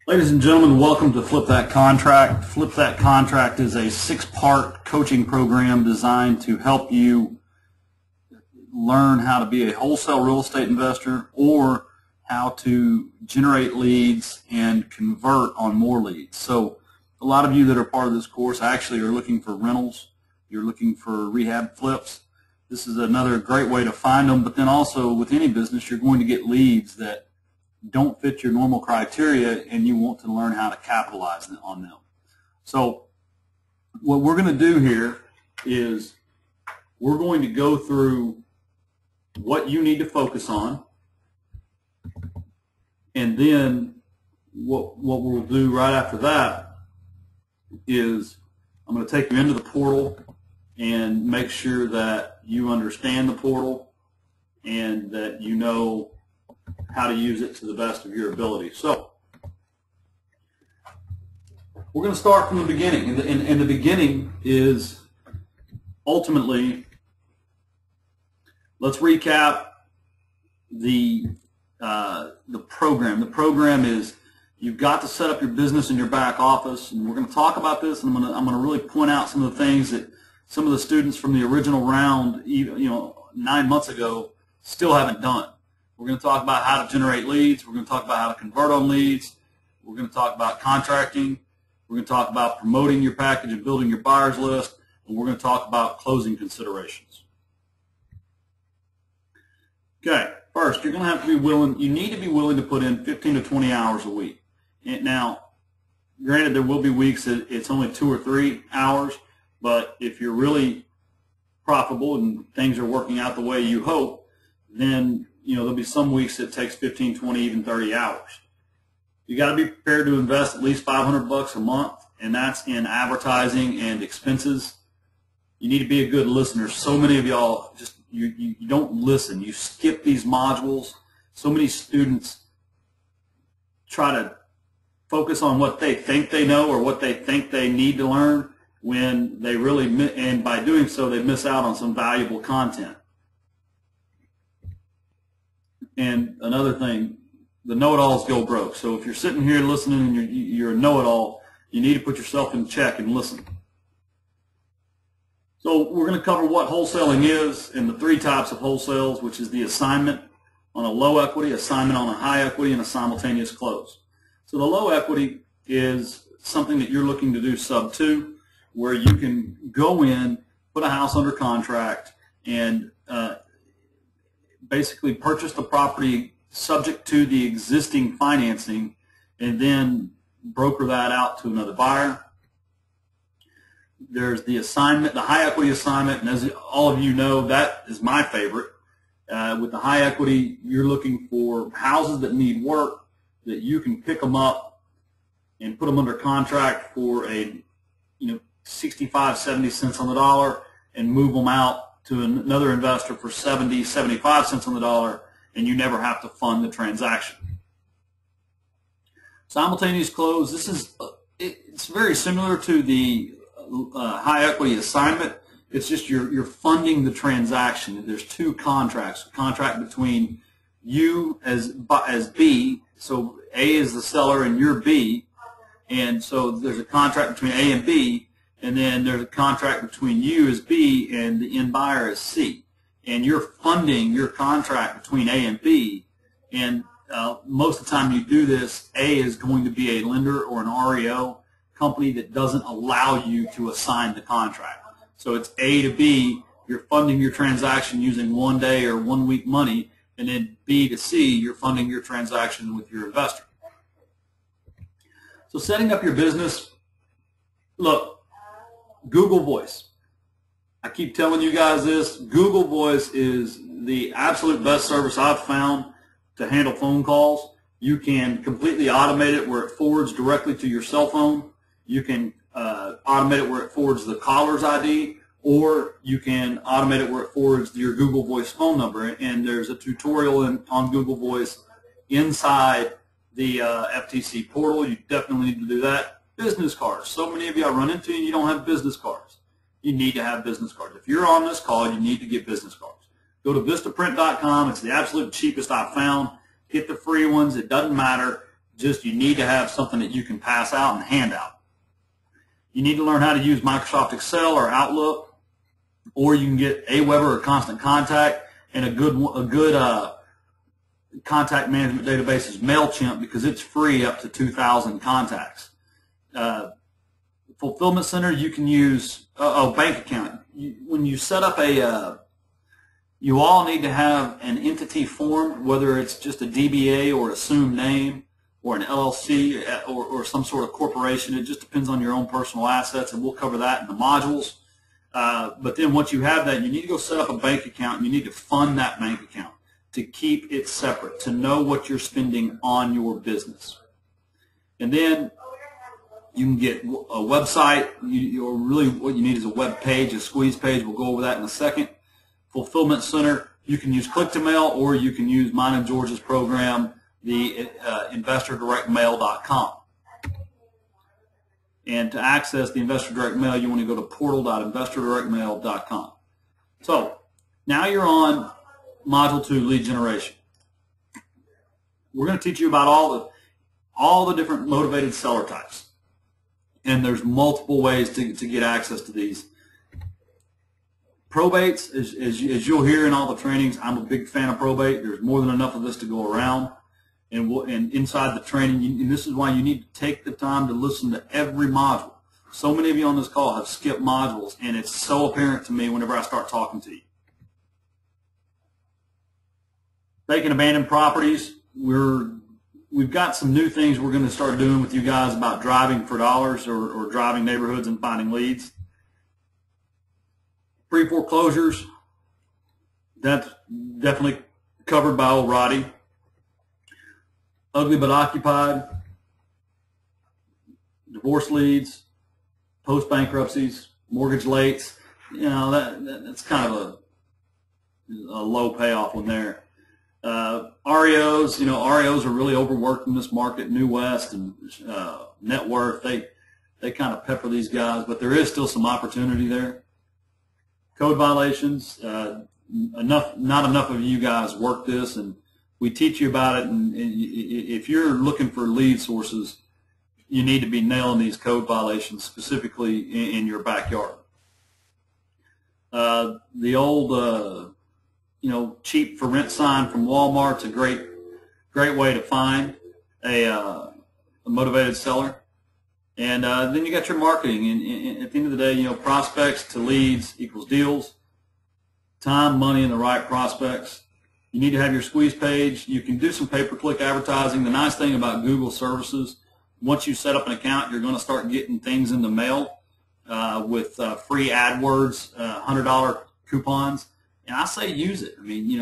Ladies and gentlemen, welcome to FlipThat Contract. FlipThat Contract is a 6-part coaching program designed to help you learn how to be a wholesale real estate investor or how to generate leads and convert on more leads. So a lot of you that are part of this course actually are looking for rentals. You're looking for rehab flips. This is another great way to find them, but then also with any business you're going to get leads that don't fit your normal criteria and you want to learn how to capitalize on them. So what we're going to do here is we're going to go through what you need to focus on, and then what we'll do right after that is I'm going to take you into the portal and make sure that you understand the portal and that you know how to use it to the best of your ability. So we're going to start from the beginning, and the beginning is ultimately, let's recap the program. The program is you've got to set up your business in your back office, and we're going to talk about this, and I'm going to really point out some of the things that some of the students from the original round, 9 months ago, still haven't done. We're going to talk about how to generate leads. We're going to talk about how to convert on leads. We're going to talk about contracting. We're going to talk about promoting your package and building your buyer's list. And we're going to talk about closing considerations. Okay, first, you're going to have to be willing, you need to be willing to put in 15 to 20 hours a week. And now, granted, there will be weeks that it's only 2 or 3 hours, but if you're really profitable and things are working out the way you hope, then there'll be some weeks that takes 15, 20, even 30 hours. You got to be prepared to invest at least $500 a month, and that's in advertising and expenses. You need to be a good listener. So many of y'all just you don't listen. You skip these modules. So many students try to focus on what they think they know or what they think they need to learn when they really, and by doing so, they miss out on some valuable content. And another thing, the know-it-alls go broke. So if you're sitting here listening and you're a know-it-all, you need to put yourself in check and listen. So we're going to cover what wholesaling is and the 3 types of wholesales, which is the assignment on a low equity, assignment on a high equity, and a simultaneous close. So the low equity is something that you're looking to do sub 2, where you can go in, put a house under contract, and basically purchase the property subject to the existing financing and then broker that out to another buyer. There's the assignment, the high equity assignment, and as all of you know, that is my favorite. With the high equity, you're looking for houses that need work, that you can pick them up and put them under contract for a 65, 70 cents on the dollar and move them out to another investor for 70, 75 cents on the dollar, and you never have to fund the transaction. Simultaneous close, it's very similar to the high equity assignment. It's just you're funding the transaction. There's 2 contracts, a contract between you as B, so A is the seller and you're B, and so there's a contract between A and B, and then there's a contract between you as B and the end buyer as C. And you're funding your contract between A and B. And most of the time you do this, A is going to be a lender or an REO company that doesn't allow you to assign the contract. So it's A to B. You're funding your transaction using 1 day or 1 week money. And then B to C, you're funding your transaction with your investor. So setting up your business, look, Google Voice. I keep telling you guys this. Google Voice is the absolute best service I've found to handle phone calls. You can completely automate it where it forwards directly to your cell phone. You can automate it where it forwards the caller's ID, or you can automate it where it forwards your Google Voice phone number. And there's a tutorial on Google Voice inside the FTC portal. You definitely need to do that. Business cards. So many of you I run into and you don't have business cards. You need to have business cards. If you're on this call, you need to get business cards. Go to vistaprint.com. It's the absolute cheapest I've found. Get the free ones. It doesn't matter. Just you need to have something that you can pass out and hand out. You need to learn how to use Microsoft Excel or Outlook, or you can get Aweber or Constant Contact, and a good contact management database is MailChimp because it's free up to 2,000 contacts. Fulfillment Center, you can use bank account. When you set up you all need to have an entity formed, whether it's just a DBA or assumed name or an LLC or some sort of corporation. It just depends on your own personal assets, and we'll cover that in the modules. But then once you have that, you need to go set up a bank account, and you need to fund that bank account to keep it separate, to know what you're spending on your business. And then you can get a website. Really what you need is a web page, a squeeze page. We'll go over that in a second. Fulfillment Center, you can use click-to-mail, or you can use mine and George's program, the InvestorDirectMail.com. And to access the Investor Direct Mail, you want to go to portal.investordirectmail.com. So now you're on Module 2, Lead Generation. We're going to teach you about all the different motivated seller types. And there's multiple ways to get access to these. Probates, as you'll hear in all the trainings, I'm a big fan of probate. There's more than enough of this to go around. And inside the training, and this is why you need to take the time to listen to every module. So many of you on this call have skipped modules, and it's so apparent to me whenever I start talking to you. Vacant abandoned properties, we've got some new things we're going to start doing with you guys about driving for dollars or driving neighborhoods and finding leads. Pre-foreclosures, that's definitely covered by old Roddy. Ugly but occupied, divorce leads, post-bankruptcies, mortgage lates. You know, that's kind of a low payoff one there. REOs, REOs are really overworked in this market. New West and Net Worth, they kind of pepper these guys, but there is still some opportunity there. Code violations, not enough of you guys work this, and we teach you about it. And if you're looking for lead sources, you need to be nailing these code violations specifically in your backyard. The old cheap for rent sign from Walmart's a great way to find a motivated seller. And then you got your marketing, and at the end of the day, prospects to leads equals deals. Time, money, and the right prospects. You need to have your squeeze page. You can do some pay-per-click advertising. The nice thing about Google services, once you set up an account, you're going to start getting things in the mail with free AdWords, $100 coupons. And I say use it. I mean, you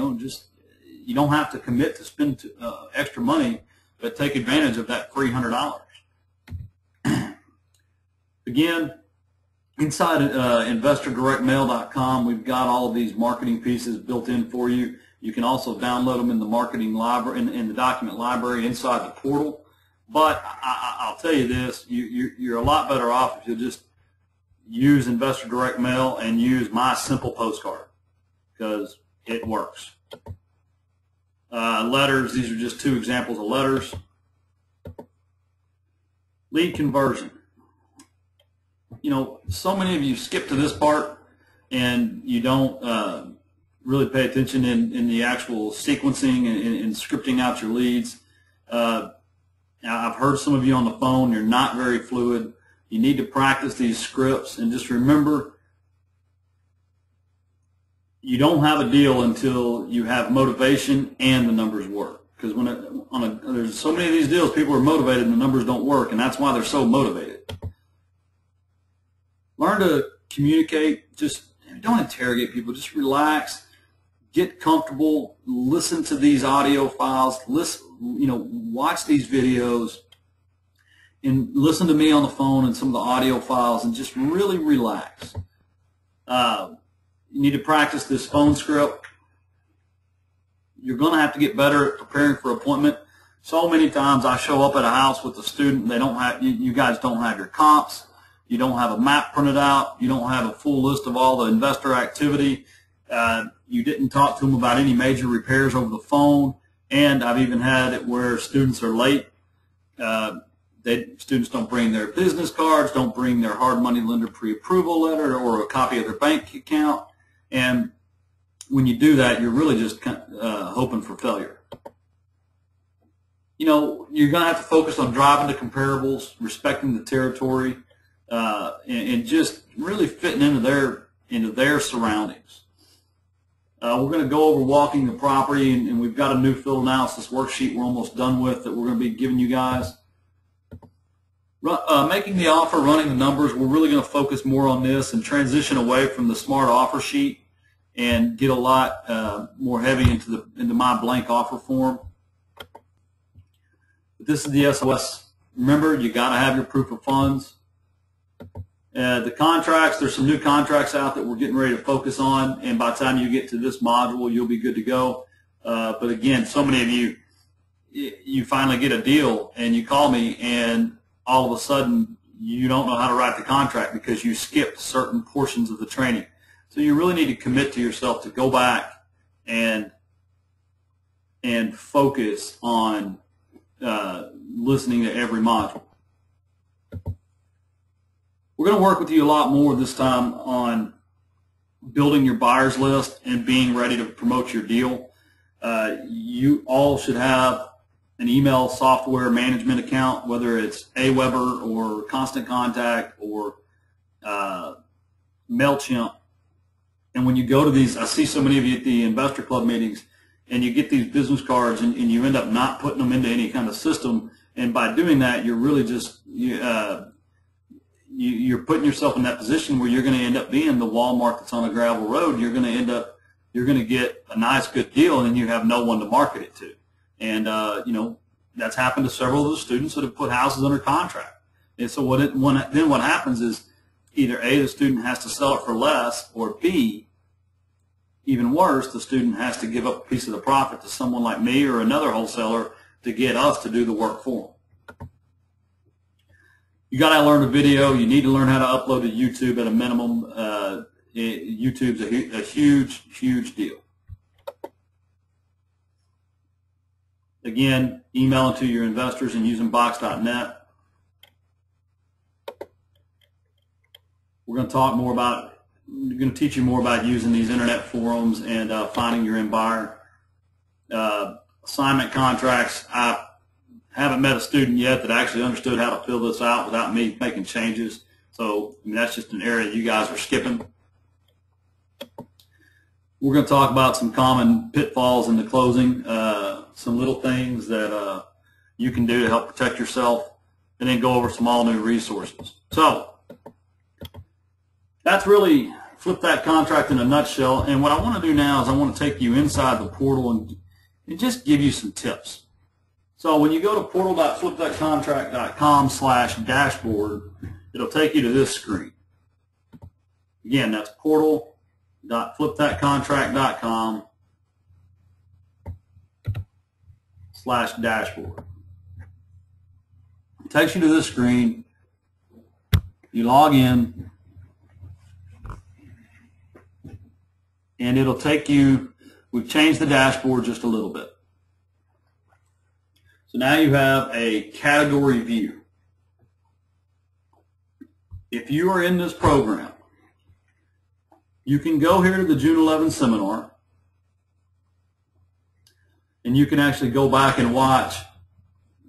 don't have to commit to spend extra money, but take advantage of that free $100. Again, inside InvestorDirectMail.com, we've got all of these marketing pieces built in for you. You can also download them in the marketing library, in the document library inside the portal. But I'll tell you this, you're a lot better off if you just use Investor Direct Mail and use my simple postcard, because it works. Letters, these are just two examples of letters. Lead conversion. So many of you skip to this part and you don't really pay attention in the actual sequencing and scripting out your leads. I've heard some of you on the phone, you're not very fluid. You need to practice these scripts, and just remember, you don't have a deal until you have motivation and the numbers work. Because there's so many of these deals, people are motivated and the numbers don't work, and that's why they're so motivated. Learn to communicate. Just don't interrogate people. Just relax, get comfortable, listen to these audio files, watch these videos, and listen to me on the phone and some of the audio files, and just really relax. You need to practice this phone script. You're going to have to get better at preparing for appointment. So many times I show up at a house with a student, they don't have, you guys don't have your comps. You don't have a map printed out. You don't have a full list of all the investor activity. You didn't talk to them about any major repairs over the phone. And I've even had it where students are late. Students don't bring their business cards, don't bring their hard money lender pre-approval letter or a copy of their bank account. And when you do that, you're really just hoping for failure. You know, you're going to have to focus on driving the comparables, respecting the territory, and just really fitting into their surroundings. We're going to go over walking the property, and we've got a new field analysis worksheet we're almost done with that we're going to be giving you guys. Making the offer, running the numbers, we're really going to focus more on this and transition away from the smart offer sheet and get a lot more heavy into my blank offer form. This is the SOS. Remember, you got to have your proof of funds. The contracts, there's some new contracts out that we're getting ready to focus on, and by the time you get to this module, you'll be good to go. But again, so many of you finally get a deal, and you call me, and all of a sudden, you don't know how to write the contract because you skipped certain portions of the training. So you really need to commit to yourself to go back and focus on listening to every module. We're going to work with you a lot more this time on building your buyer's list and being ready to promote your deal. You all should have an email software management account, whether it's Aweber or Constant Contact or MailChimp. And when you go to these, I see so many of you at the investor club meetings, and you get these business cards and you end up not putting them into any kind of system. And by doing that, you're really just you're putting yourself in that position where you're going to end up being the Walmart that's on a gravel road. You're going to get a nice, good deal, and then you have no one to market it to. And you know, that's happened to several of the students that have put houses under contract. And so then what happens is either A, the student has to sell it for less, or B, even worse, the student has to give up a piece of the profit to someone like me or another wholesaler to get us to do the work for them. You got to learn the video. You need to learn how to upload to YouTube at a minimum. YouTube's a huge, huge deal. Again, emailing to your investors and using box.net. We're going to talk more about, we're going to teach you more about using these internet forums and finding your end buyer. Assignment contracts, I haven't met a student yet that actually understood how to fill this out without me making changes. So I mean, that's just an area you guys are skipping. We're going to talk about some common pitfalls in the closing, some little things that you can do to help protect yourself, and then go over some all new resources. So that's really FlipThat Contract in a nutshell. And what I want to do now is I want to take you inside the portal and just give you some tips. So when you go to portal.flipthatcontract.com/dashboard, it'll take you to this screen. Again, that's portal.flipthatcontract.com/dashboard. It takes you to this screen. You log in, and it'll take you, we've changed the dashboard just a little bit. So now you have a category view. If you are in this program, you can go here to the June 11 seminar, and you can actually go back and watch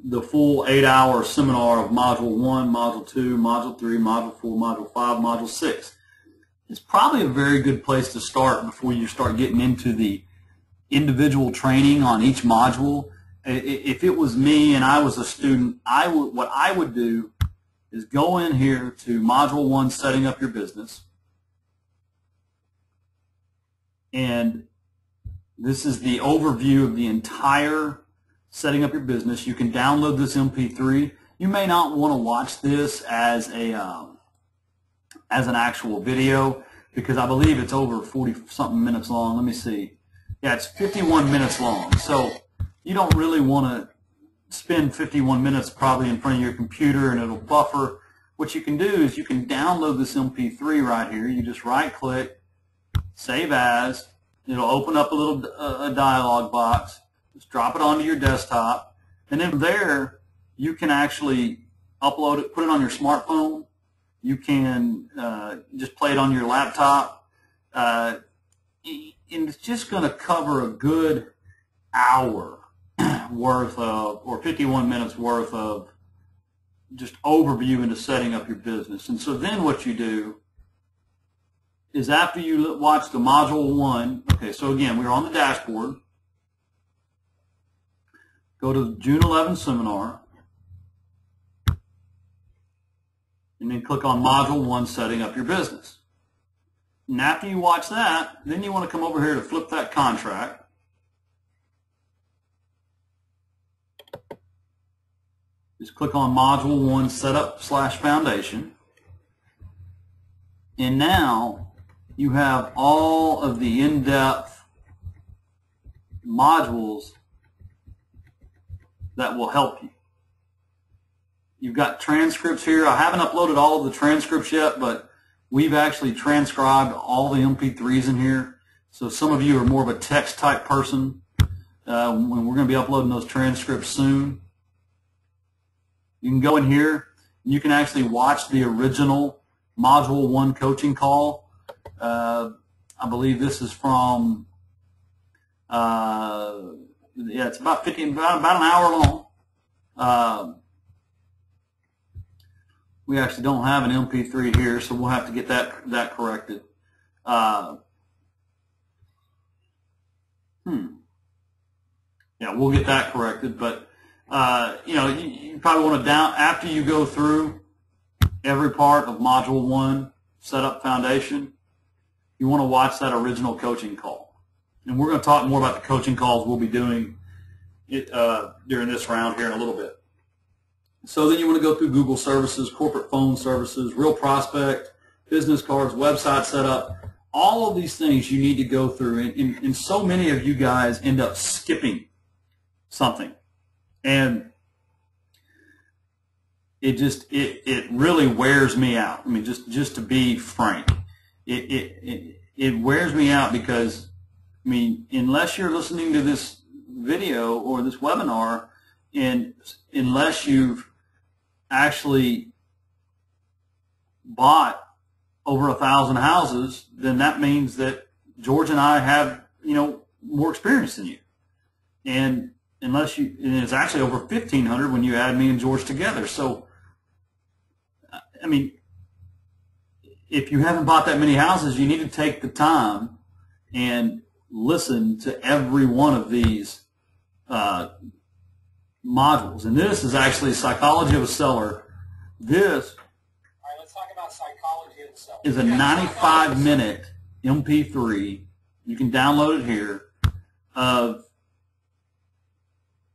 the full 8-hour seminar of Module 1, Module 2, Module 3, Module 4, Module 5, Module 6. It's probably a very good place to start before you start getting into the individual training on each module. If it was me and I was a student, what I would do is go in here to Module 1, Setting Up Your Business. And this is the overview of the entire Setting Up Your Business. You can download this MP3. You may not want to watch this as an actual video, because I believe it's over 40-something minutes long. Let me see. Yeah, it's 51 minutes long. So you don't really want to spend 51 minutes probably in front of your computer and it'll buffer. What you can do is you can download this MP3 right here. You just right-click, Save As. It'll open up a little dialog box. Just drop it onto your desktop. And then from there, you can actually upload it, put it on your smartphone. You can just play it on your laptop. And it's just going to cover a good hour worth of, or 51 minutes worth of just overview into setting up your business. And so then what you do is after you watch the module 1, okay, so again, we're on the dashboard. Go to the June 11 seminar, and then click on module 1, setting up your business. And after you watch that, then you want to come over here to FlipThat CONTRACT. Just click on module 1, setup/foundation. And now you have all of the in-depth modules that will help you. You've got transcripts here. I haven't uploaded all of the transcripts yet, but we've actually transcribed all the MP3s in here. So some of you are more of a text type person. When we're going to be uploading those transcripts soon. You can go in here and you can actually watch the original module 1 coaching call. I believe this is from, yeah, it's about about an hour long. We actually don't have an MP3 here, so we'll have to get that corrected. Yeah, we'll get that corrected. But you know, you probably want to after you go through every part of module 1, setup foundation, you want to watch that original coaching call. And we're going to talk more about the coaching calls we'll be doing during this round here in a little bit. So then you want to go through Google services, corporate phone services, real prospect, business cards, website setup. All of these things you need to go through. And so many of you guys end up skipping something. And it really wears me out. I mean, just to be frank, it wears me out because, I mean, unless you're listening to this video or this webinar, and unless you've actually bought over 1,000 houses, then that means that George and I have, you know, more experience than you. And unless you, and it's actually over 1,500 when you add me and George together. So, I mean, if you haven't bought that many houses, you need to take the time and listen to every one of these modules. And this is actually Psychology of a Seller. This, all right, let's talk about Psychology of the Seller. Is a 95-minute MP3. You can download it here of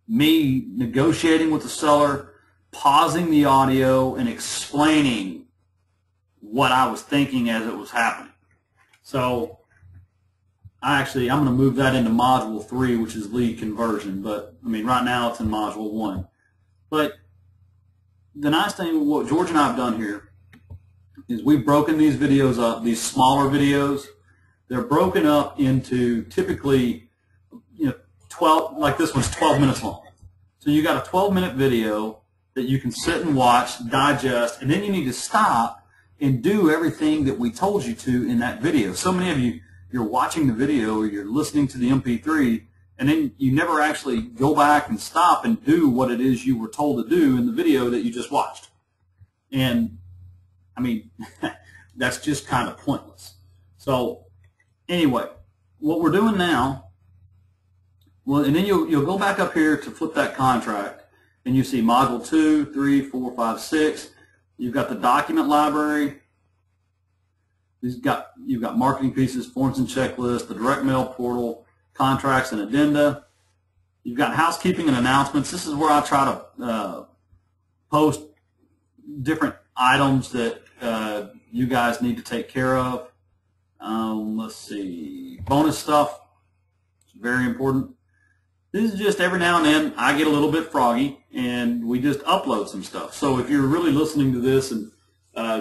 me negotiating with the seller, pausing the audio, and explaining what I was thinking as it was happening. So I'm going to move that into module 3, which is lead conversion. But I mean, right now it's in module 1. But the nice thing, what George and I have done here, is we've broken these videos up, these smaller videos. They're broken up into typically, you know, 12, like this one's 12 minutes long. So you got a 12-minute video that you can sit and watch, digest, and then you need to stop and do everything that we told you to in that video. So many of you, you're watching the video or you're listening to the MP3, and then you never actually go back and stop and do what it is you were told to do in the video that you just watched. And, I mean, that's just kind of pointless. So, anyway, what we're doing now, well, and then you'll go back up here to FlipThat CONTRACT, and you see Module 2, 3, 4, 5, 6. You've got the document library. You've got marketing pieces, forms and checklists, the direct mail portal, contracts and addenda. You've got housekeeping and announcements. This is where I try to post different items that you guys need to take care of. Let's see, bonus stuff. It's very important. This is just every now and then I get a little bit froggy and we just upload some stuff. So if you're really listening to this, and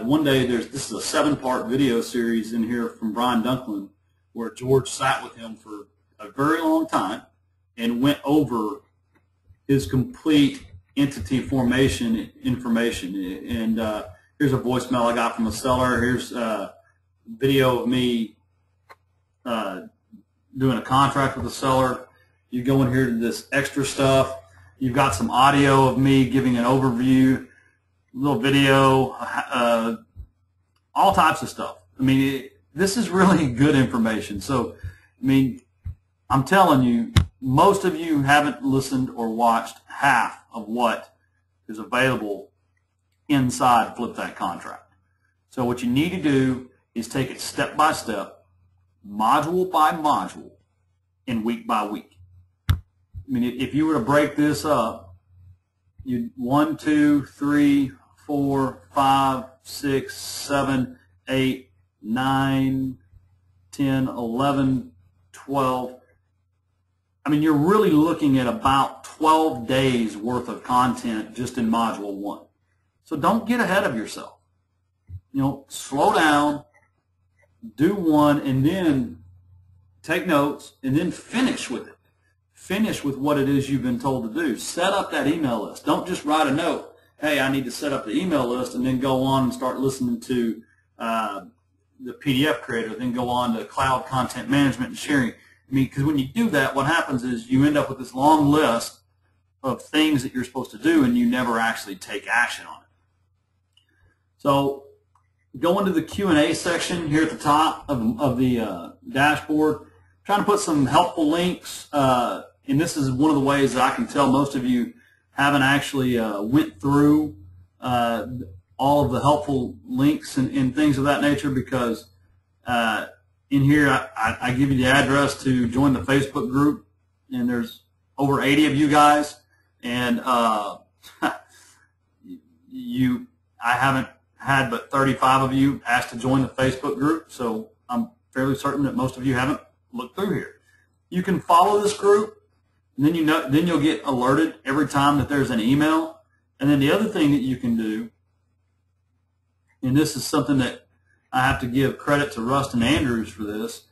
one day this is a 7-part video series in here from Brian Dunklin, where George sat with him for a very long time and went over his complete entity formation information. And here's a voicemail I got from a seller. Here's a video of me doing a contract with a seller. You go in here to this extra stuff. You've got some audio of me giving an overview, a little video, all types of stuff. I mean, this is really good information. So, I mean, I'm telling you, most of you haven't listened or watched half of what is available inside FlipThat CONTRACT. So what you need to do is take it step by step, module by module, and week by week. I mean, if you were to break this up, you 1, 2, 3, 4, 5, 6, 7, 8, 9, 10, 11, 12. I mean, you're really looking at about 12 days worth of content just in module 1. So don't get ahead of yourself. You know, slow down, do one, and then take notes, and then finish with it. Finish with what it is you've been told to do. Set up that email list. Don't just write a note, hey, I need to set up the email list, and then go on and start listening to the PDF creator, then go on to cloud content management and sharing. I mean, because when you do that, what happens is you end up with this long list of things that you're supposed to do, and you never actually take action on it. So go into the Q&A section here at the top of the dashboard. I'm trying to put some helpful links, and this is one of the ways that I can tell most of you haven't actually went through all of the helpful links and things of that nature, because in here I give you the address to join the Facebook group, and there's over 80 of you guys, and I haven't had but 35 of you asked to join the Facebook group, so I'm fairly certain that most of you haven't looked through here. You can follow this group, and then you'll get alerted every time that there's an email. And then the other thing that you can do, and this is something that I have to give credit to Rust and Andrews for this,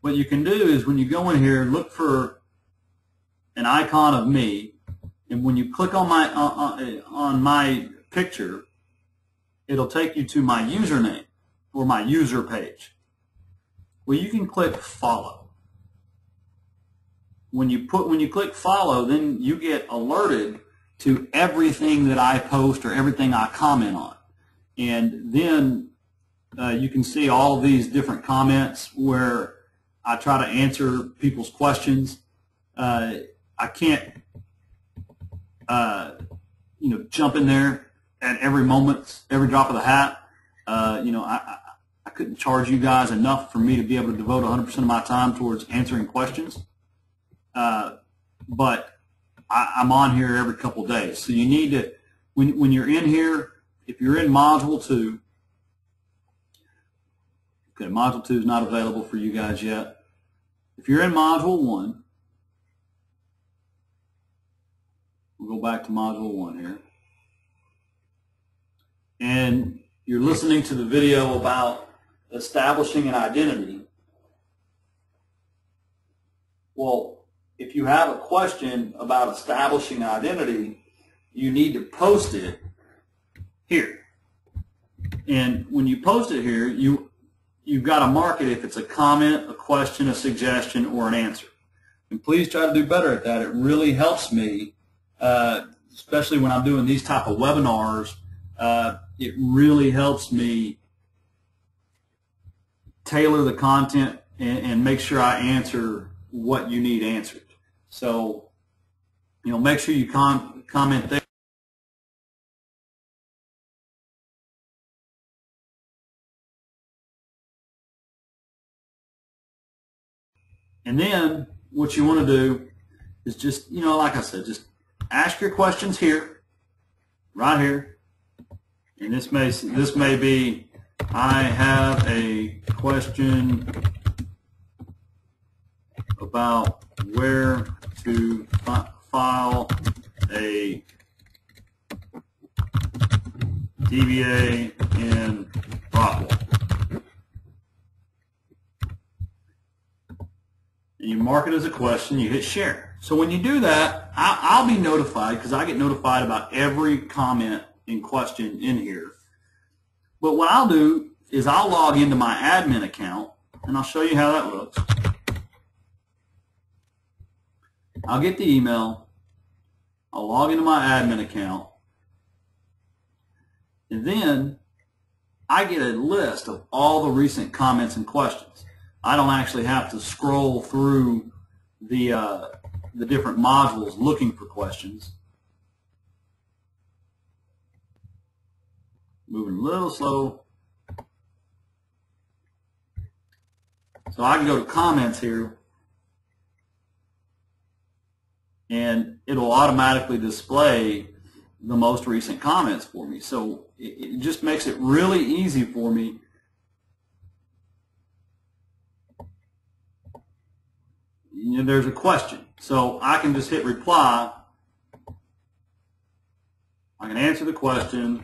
what you can do is when you go in here, look for an icon of me, and when you click on my picture, it'll take you to my username or my user page. Well, you can click follow. When you click follow, then you get alerted to everything that I post or everything I comment on. And then you can see all of these different comments where I try to answer people's questions. I can't jump in there at every moment, every drop of the hat. I couldn't charge you guys enough for me to be able to devote 100% of my time towards answering questions. But I'm on here every couple of days. So you need to, when you're in here, if you're in Module 2, okay, Module 2 is not available for you guys yet. If you're in Module 1, we'll go back to Module 1 here. And you're listening to the video about establishing an identity. Well, if you have a question about establishing an identity, you need to post it here. And when you post it here, you've got to mark it if it's a comment, a question, a suggestion, or an answer. And please try to do better at that. It really helps me, especially when I'm doing these type of webinars. It really helps me tailor the content and make sure I answer what you need answered. So, make sure you comment there. And then what you want to do is just, like I said, just ask your questions here, right here. And this may be, I have a question about where to file a DBA in Rockwell. And you mark it as a question, you hit share. So when you do that, I'll be notified because I get notified about every comment in question in here. But what I'll do is I'll log into my admin account, and I'll show you how that looks. I'll get the email. I'll log into my admin account. And then I get a list of all the recent comments and questions. I don't actually have to scroll through the different modules looking for questions. Moving a little slow. So I can go to comments here, and it'll automatically display the most recent comments for me. So it just makes it really easy for me there's a question. So I can just hit reply. I can answer the question.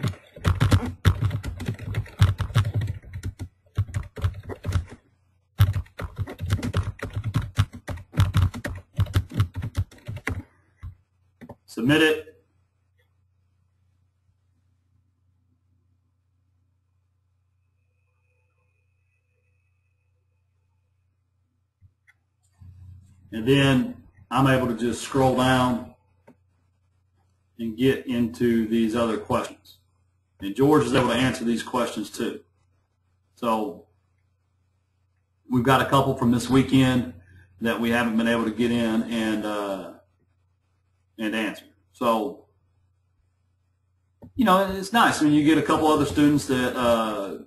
Submit it. And then I'm able to just scroll down and get into these other questions. And George is able to answer these questions too. So we've got a couple from this weekend that we haven't been able to get in and answer. So, you know, it's nice. I mean, you get a couple other students that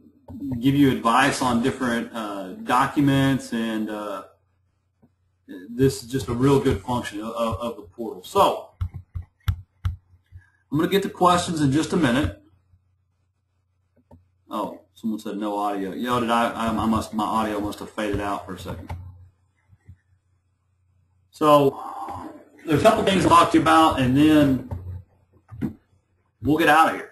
give you advice on different documents, and this is just a real good function of the portal. So I'm going to get to questions in just a minute. Oh, someone said no audio. Yo, did my audio must have faded out for a second. So there's a couple things to talk to you about, and then we'll get out of here.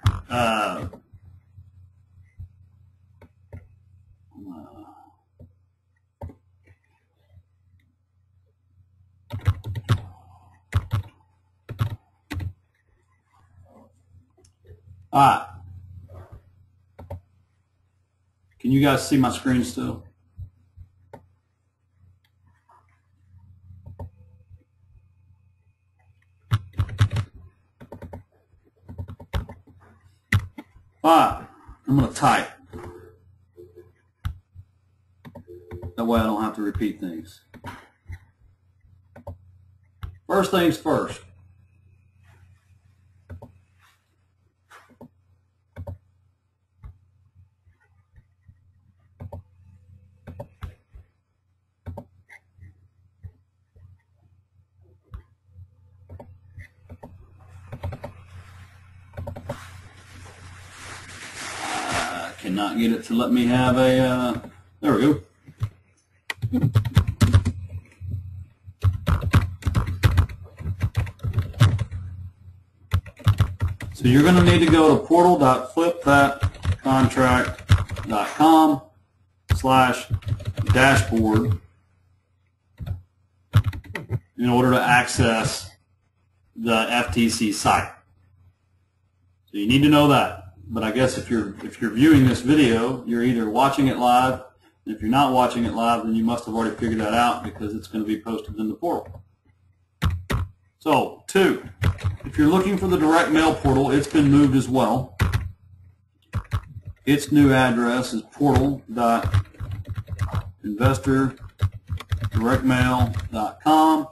All right. Can you guys see my screen still? All right. I'm going to type. That way I don't have to repeat things. First things first. Cannot get it to let me have a, there we go. So you're going to need to go to portal.flipthatcontract.com/dashboard in order to access the FTC site. So you need to know that. But I guess if you're viewing this video, you're either watching it live, and if you're not watching it live, then you must have already figured that out because it's going to be posted in the portal. So, 2, if you're looking for the direct mail portal, it's been moved as well. Its new address is portal.investordirectmail.com/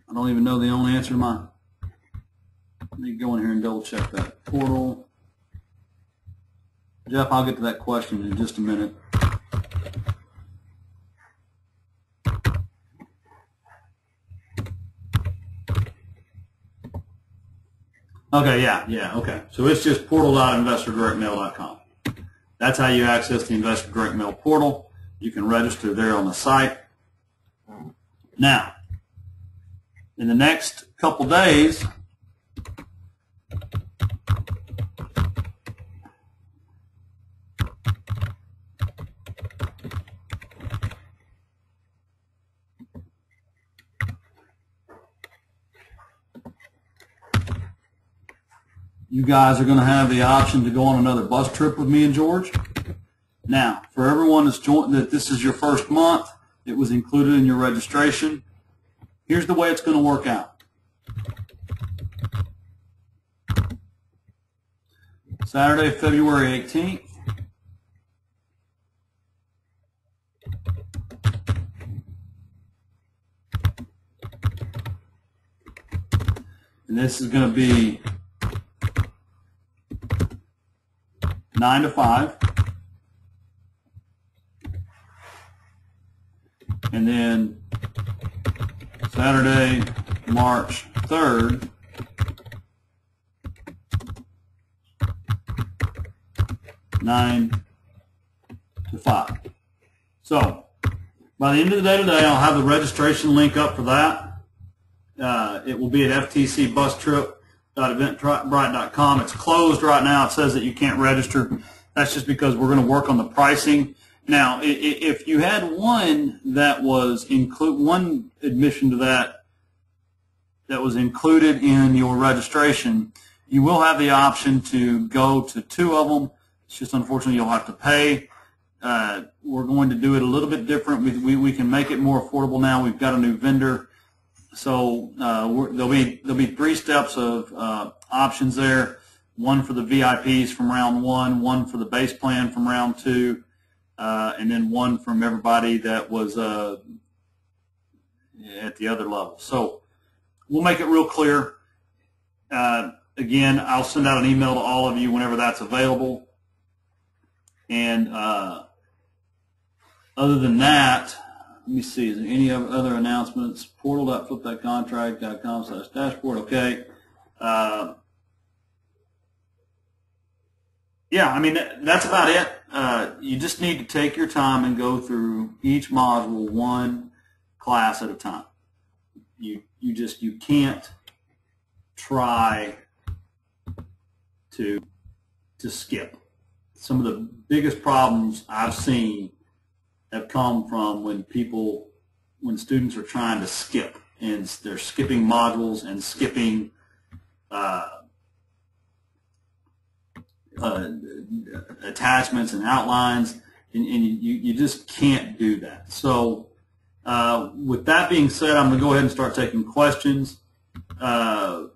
I don't even know the only answer to mine. Let me go in here and double check that. Portal. Jeff, I'll get to that question in just a minute. Okay, yeah, okay. So it's just portal.investordirectmail.com. That's how you access the Investor Direct Mail portal. You can register there on the site. Now, in the next couple days, you guys are going to have the option to go on another bus trip with me and George. Now, for everyone that's joined, that this is your first month, it was included in your registration. Here's the way it's going to work out. Saturday, February 18th. And this is going to be 9 to 5. And then Saturday, March 3rd, nine to 5. So by the end of the day today, I'll have the registration link up for that. It will be at ftcbustrip.eventbrite.com. It's closed right now. It says that you can't register. That's just because we're going to work on the pricing. Now, if you had one that was one admission to that was included in your registration, you will have the option to go to 2 of them. It's just unfortunately you'll have to pay. We're going to do it a little bit different. We can make it more affordable now. We've got a new vendor. So there'll be 3 steps of options there. One for the VIPs from round 1, one for the base plan from round 2, and then one from everybody that was at the other level. So we'll make it real clear. Again, I'll send out an email to all of you whenever that's available. And other than that, let me see, is there any other announcements? Portal.flipthatcontract.com/dashboard. Okay. Yeah, I mean, that's about it. You just need to take your time and go through each module one class at a time. You can't try to skip. Some of the biggest problems I've seen have come from when students are trying to skip, and they're skipping modules and skipping attachments and outlines, and you just can't do that. So with that being said, I'm going to go ahead and start taking questions. And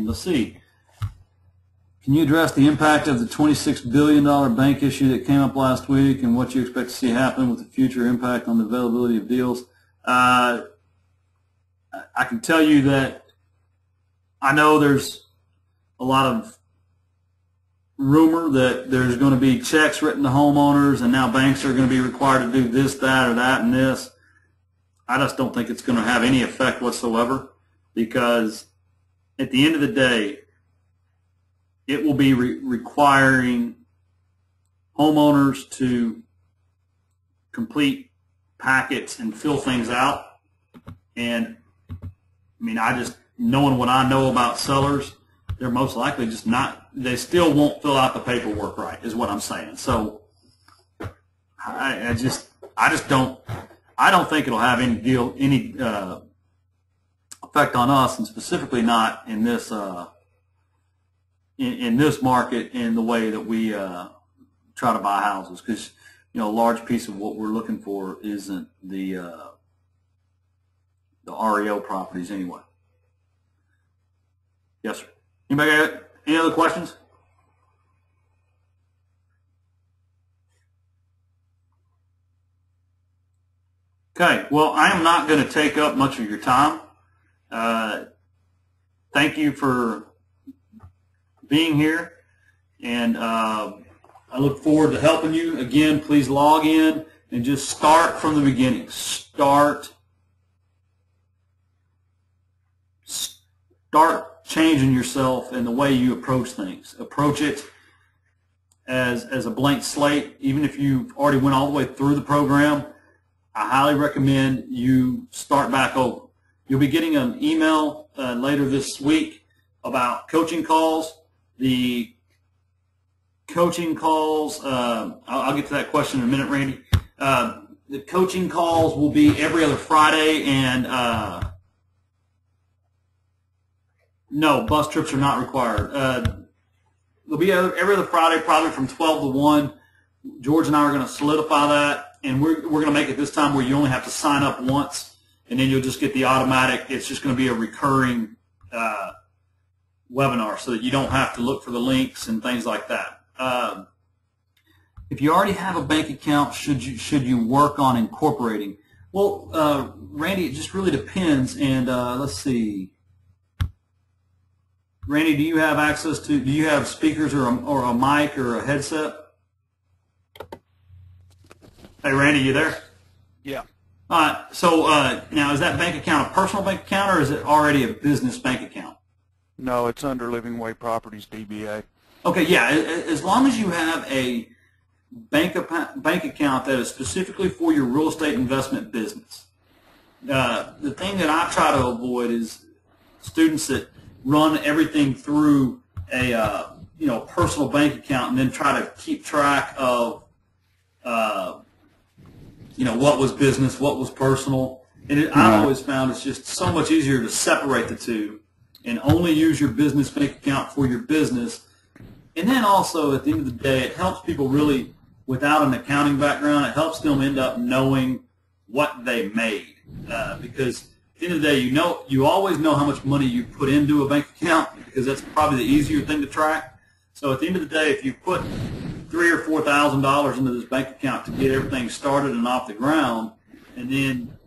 let's see. Can you address the impact of the $26 billion bank issue that came up last week and what you expect to see happen with the future impact on the availability of deals? I can tell you that I know there's a lot of rumor that there's going to be checks written to homeowners and now banks are going to be required to do this, that, or that, and this. I just don't think it's going to have any effect whatsoever, because at the end of the day, it will be requiring homeowners to complete packets and fill things out. And I mean, knowing what I know about sellers, they're most likely just not, they still won't fill out the paperwork right, is what I'm saying. So I don't think it'll have any effect on us, and specifically not in this in this market in the way that we try to buy houses, because a large piece of what we're looking for isn't the REO properties anyway. Yes, sir. Anybody got any other questions? Okay, well, I am not going to take up much of your time. Thank you for being here, and I look forward to helping you. Again, please log in and just start from the beginning. Start changing yourself and the way you approach things. Approach it as a blank slate. Even if you've already went all the way through the program, I highly recommend you start back over. You'll be getting an email later this week about coaching calls. The coaching calls, I'll get to that question in a minute, Randy. The coaching calls will be every other Friday, and No, bus trips are not required. There'll be every other Friday, probably from 12 to 1. George and I are going to solidify that, and we're going to make it this time where you only have to sign up once, and then you'll just get the automatic. It's just going to be a recurring webinar so that you don't have to look for the links and things like that. If you already have a bank account, should you work on incorporating? Well, Randy, it just really depends, and let's see. Randy, do you have access to, do you have speakers or a mic or a headset? Hey, Randy, you there? Yeah. All right. So now, is that bank account a personal bank account, or is it already a business bank account? No, it's under Living Way Properties, DBA. Okay, yeah. As long as you have a bank account that is specifically for your real estate investment business. The thing that I try to avoid is students that run everything through a personal bank account and then try to keep track of what was business, what was personal. And I've always found it's just so much easier to separate the two and only use your business bank account for your business. And then also, at the end of the day, it helps people really, without an accounting background, it helps them end up knowing what they made. Because at the end of the day, you always know how much money you put into a bank account, because that's probably the easier thing to track. So at the end of the day, if you put $3,000 or $4,000 into this bank account to get everything started and off the ground, and then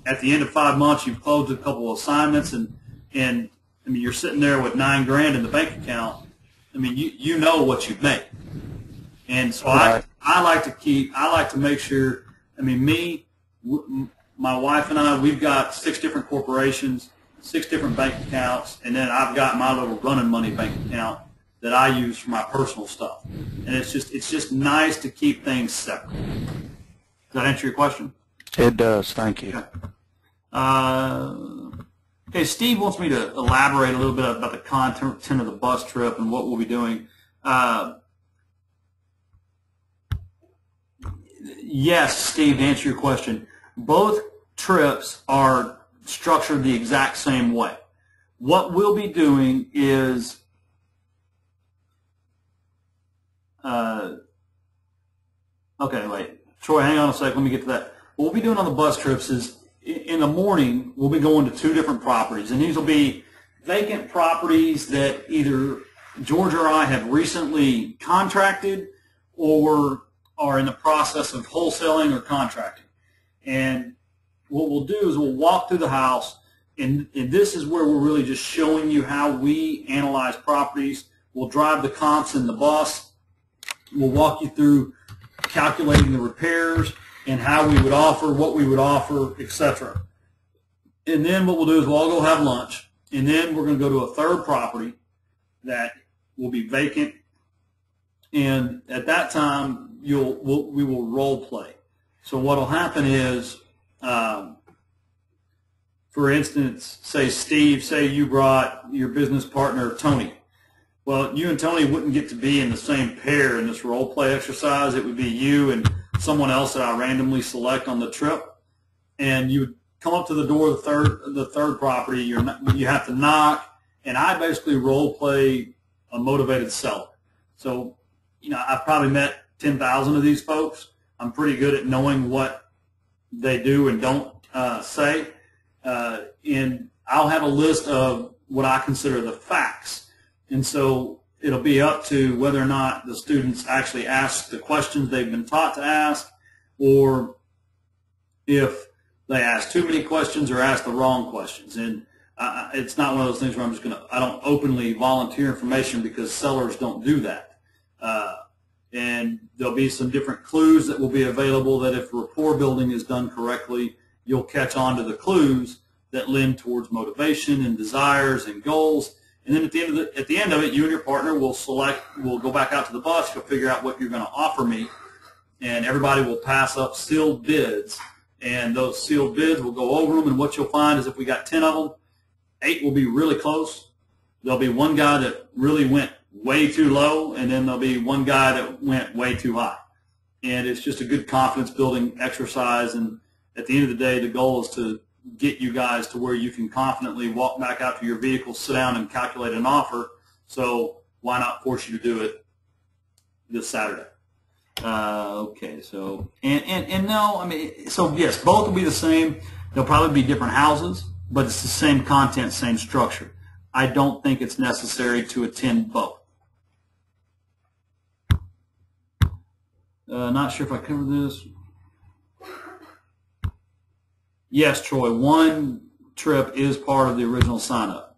at the end of 5 months you've closed a couple of assignments, and I mean, you're sitting there with $9,000 in the bank account. I mean, you know what you've made. And so I like to make sure, I mean, my wife and I, we've got 6 different corporations, 6 different bank accounts, and then I've got my little running money bank account that I use for my personal stuff. And it's just nice to keep things separate. Does that answer your question? It does. Thank you. Okay, Steve wants me to elaborate a little bit about the content of the bus trip and what we'll be doing. Yes, Steve, to answer your question, both trips are structured the exact same way. What we'll be doing is okay, wait. Troy, hang on a sec. Let me get to that. What we'll be doing on the bus trips is in the morning, we'll be going to 2 different properties, and these will be vacant properties that either George or I have recently contracted or are in the process of wholesaling or contracting. And what we'll do is we'll walk through the house, and this is where we're really just showing you how we analyze properties. We'll drive the comps in the bus. We'll walk you through calculating the repairs and how we would offer, what we would offer, etc. And then what we'll do is we'll all go have lunch, and then we're going to go to a third property that will be vacant. And at that time, we will role play. So what will happen is, for instance, say you brought your business partner, Tony. Well, you and Tony wouldn't get to be in the same pair in this role play exercise. It would be you and someone else that I randomly select on the trip, and you would come up to the door of the third property. You have to knock, and I basically role play a motivated seller. So, I've probably met 10,000 of these folks. I'm pretty good at knowing what they do and don't say, and I'll have a list of what I consider the facts. And so it'll be up to whether or not the students actually ask the questions they've been taught to ask, or if they ask too many questions or ask the wrong questions. And it's not one of those things where I don't openly volunteer information, because sellers don't do that. And there'll be some different clues that will be available that if rapport building is done correctly, you'll catch on to the clues that lend towards motivation and desires and goals. And then at the end of it, you and your partner will go back out to the bus, you'll figure out what you're going to offer me, and everybody will pass up sealed bids. And those sealed bids, we'll go over them, and what you'll find is if we got 10 of them, 8 will be really close. There'll be one guy that really went way too low, and then there'll be one guy that went way too high. And it's just a good confidence building exercise, and at the end of the day, the goal is to get you guys to where you can confidently walk back out to your vehicle, sit down, and calculate an offer. So why not force you to do it this Saturday? Okay, so and no, I mean, so yes, both will be the same. They'll probably be different houses, but it's the same content, same structure. I don't think it's necessary to attend both. Not sure if I covered this. Yes, Troy, one trip is part of the original sign-up.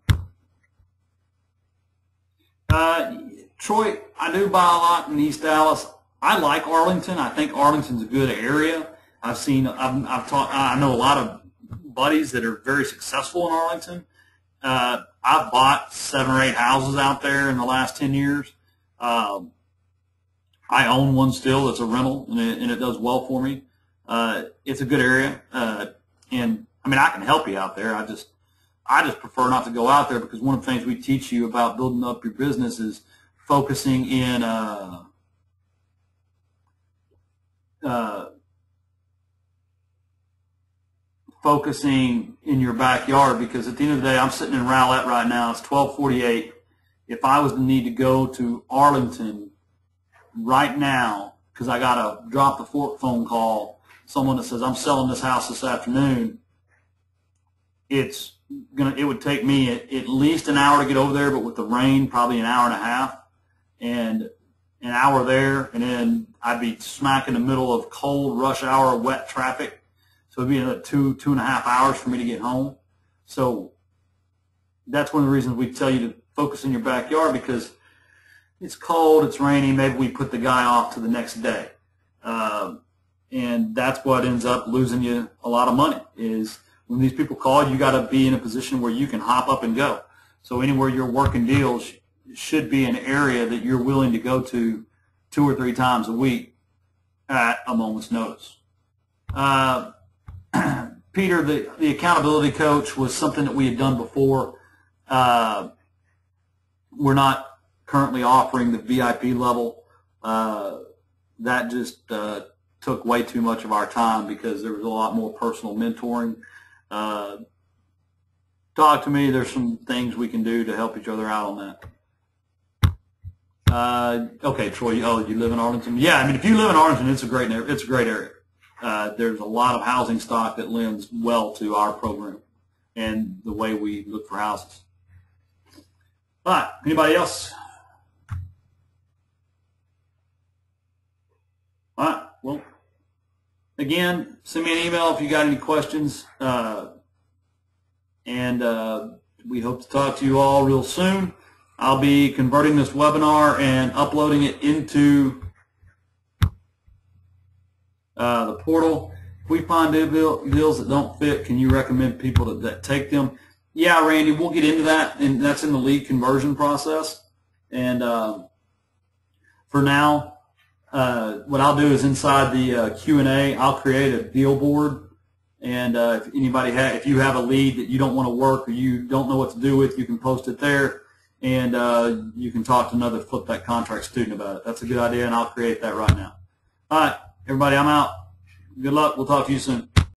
Troy, I do buy a lot in East Dallas. I like Arlington. I think Arlington's a good area. I know a lot of buddies that are very successful in Arlington. I've bought 7 or 8 houses out there in the last 10 years. I own one still that's a rental, and it does well for me. It's a good area, and I mean, I can help you out there. I just prefer not to go out there, because one of the things we teach you about building up your business is focusing in your backyard, because at the end of the day, I'm sitting in Rowlett right now. It's 12:48. If I was to need to go to Arlington right now, because I got to drop the fork phone call, someone that says I'm selling this house this afternoon, it would take me at least an hour to get over there, but with the rain, probably an hour and a half, and an hour there, and then I'd be smack in the middle of cold rush hour wet traffic. So it'd be another 2.5 hours for me to get home. So that's one of the reasons we tell you to focus in your backyard, because it's cold, it's rainy, maybe we put the guy off to the next day. And that's what ends up losing you a lot of money, is when these people call, you got to be in a position where you can hop up and go. So anywhere you're working deals should be an area that you're willing to go to 2 or 3 times a week at a moment's notice. Peter, the accountability coach was something that we had done before. We're not currently offering the VIP level. That just took way too much of our time, because there was a lot more personal mentoring. Talk to me. There's some things we can do to help each other out on that. Okay, Troy. Oh, you live in Arlington? Yeah, I mean, if you live in Arlington, it's a great area. There's a lot of housing stock that lends well to our program and the way we look for houses. All right, anybody else? All right, well, again, send me an email if you got any questions, and we hope to talk to you all real soon. I'll be converting this webinar and uploading it into the portal. If we find deals that don't fit, can you recommend people that take them? Yeah, Randy, we'll get into that, and that's in the lead conversion process. And for now, what I'll do is inside the Q&A, I'll create a deal board. And if you have a lead that you don't want to work or you don't know what to do with, you can post it there, and you can talk to another FlipThat CONTRACT student about it. That's a good idea, and I'll create that right now. All right, everybody, I'm out. Good luck. We'll talk to you soon.